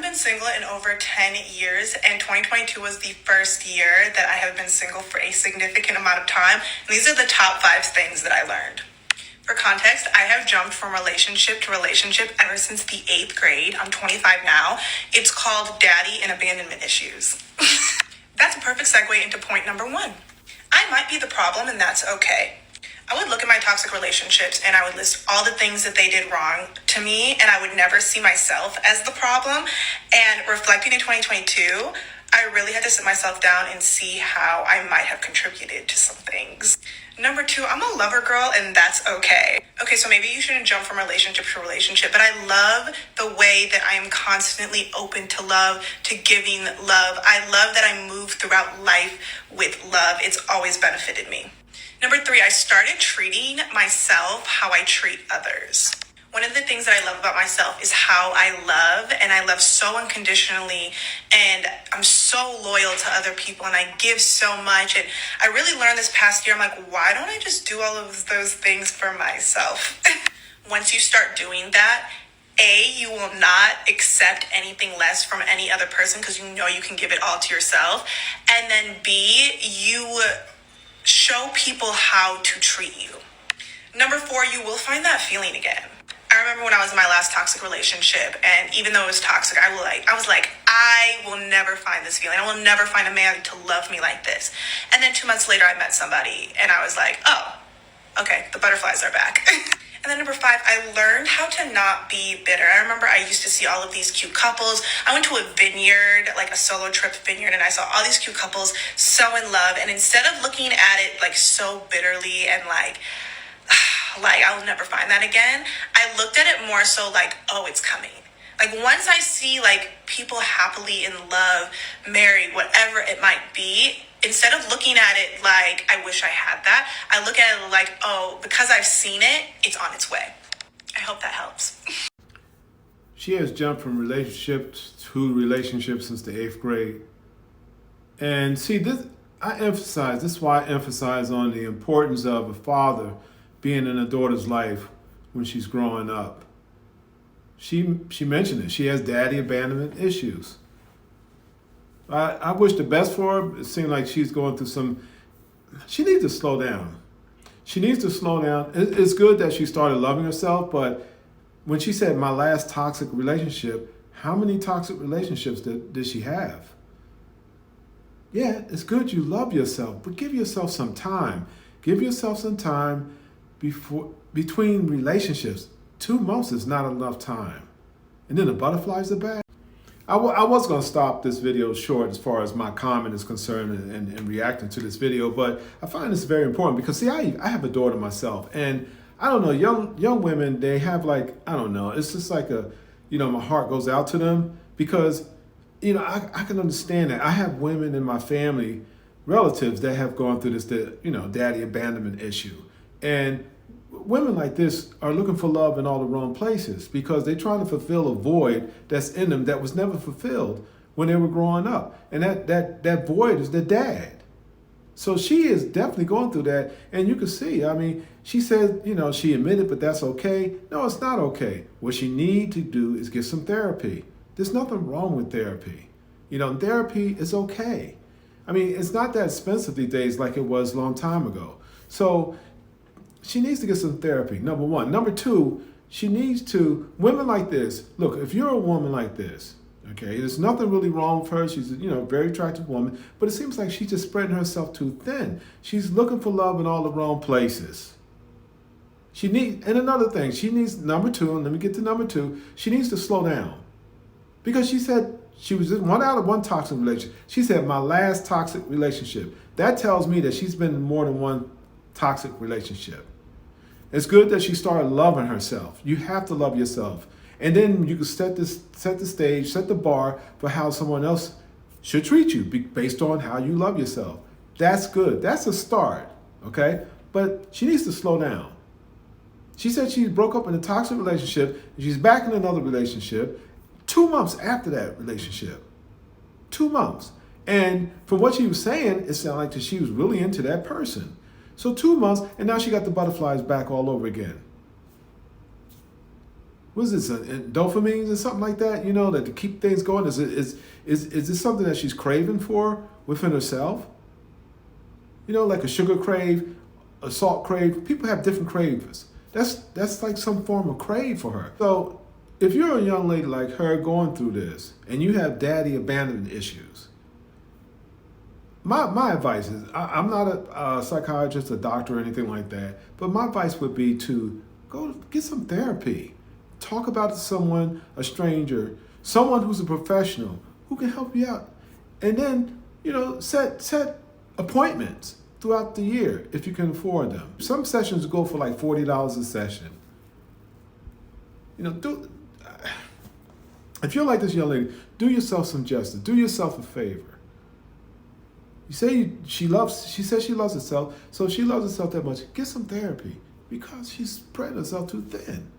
been single in over 10 years, and 2022 was the first year that I have been single for a significant amount of time. And these are the top 5 things that I learned. For context, I have jumped from relationship to relationship ever since the 8th grade. I'm 25 now. It's called daddy and abandonment issues. That's a perfect segue into point number 1. I might be the problem, and that's okay. I would look at my toxic relationships and I would list all the things that they did wrong to me, and I would never see myself as the problem. And reflecting in 2022, I really had to sit myself down and see how I might have contributed to some things. Number 2, I'm a lover girl, and that's okay. Okay, so maybe you shouldn't jump from relationship to relationship, but I love the way that I am constantly open to love, to giving love. I love that I move throughout life with love. It's always benefited me. Number 3, I started treating myself how I treat others. One of the things that I love about myself is how I love, and I love so unconditionally, and I'm so loyal to other people, and I give so much. And I really learned this past year, I'm like, why don't I just do all of those things for myself? Once you start doing that, A, you will not accept anything less from any other person because you know you can give it all to yourself. And then B, you show people how to treat you. Number 4, you will find that feeling again. I remember when I was in my last toxic relationship, and even though it was toxic, I was like, I will never find this feeling. I will never find a man to love me like this. And then 2 months later, I met somebody, and I was like, oh, okay, the butterflies are back. And then number 5, I learned how to not be bitter. I remember I used to see all of these cute couples. I went to a vineyard, like a solo trip vineyard, and I saw all these cute couples so in love. And instead of looking at it like so bitterly and like I'll never find that again, I looked at it more so like, oh, it's coming. Like once I see like people happily in love, married, whatever it might be, instead of looking at it like, I wish I had that, I look at it like, oh, because I've seen it, it's on its way. I hope that helps. She has jumped from relationship to relationship since the 8th grade. And see, this is why I emphasize on the importance of a father being in a daughter's life when she's growing up. She mentioned it. She has daddy abandonment issues. I wish the best for her. It seemed like she's going through she needs to slow down. She needs to slow down. It's good that she started loving herself, but when she said my last toxic relationship, how many toxic relationships did she have? Yeah, it's good you love yourself, but give yourself some time. Give yourself some time between relationships. 2 months is not enough time. And then the butterflies are back. I was going to stop this video short as far as my comment is concerned and reacting to this video, but I find this very important because, see, I have a daughter myself, and I don't know, young women, they have like, I don't know, it's just like my heart goes out to them because, I can understand that. I have women in my family, relatives that have gone through this, daddy abandonment issue. And women like this are looking for love in all the wrong places because they're trying to fulfill a void that's in them that was never fulfilled when they were growing up. And that void is their dad. So she is definitely going through that. And you can see, she said, she admitted, but that's okay. No, it's not okay. What she needs to do is get some therapy. There's nothing wrong with therapy. Therapy is okay. It's not that expensive these days like it was a long time ago. So she needs to get some therapy, number 1. Number 2, women like this, look, if you're a woman like this, okay, there's nothing really wrong with her. She's a very attractive woman, but it seems like she's just spreading herself too thin. She's looking for love in all the wrong places. And another thing, she needs, number 2, and let me get to number 2, she needs to slow down. Because she said she was just out of one toxic relationship. She said, my last toxic relationship. That tells me that she's been in more than one toxic relationship. It's good that she started loving herself. You have to love yourself. And then you can set the stage, set the bar for how someone else should treat you based on how you love yourself. That's good. That's a start, okay? But she needs to slow down. She said she broke up in a toxic relationship, and she's back in another relationship 2 months after that relationship. 2 months. And from what she was saying, it sounded like that she was really into that person. So 2 months, and now she got the butterflies back all over again. what is this, dopamine or something like that, you know, that to keep things going? Is this something that she's craving for within herself? You know, like a sugar crave, a salt crave. People have different cravings. That's like some form of crave for her. So if you're a young lady like her going through this and you have daddy abandonment issues, my advice is, I'm not a psychiatrist, a doctor, or anything like that, but my advice would be to go get some therapy. Talk about it to someone, a stranger, someone who's a professional who can help you out. And then, you know, set appointments throughout the year if you can afford them. Some sessions go for like $40 a session. You know, if you're like this young lady, do yourself some justice. Do yourself a favor. You say she says she loves herself, so if she loves herself that much, get some therapy because she's spread herself too thin.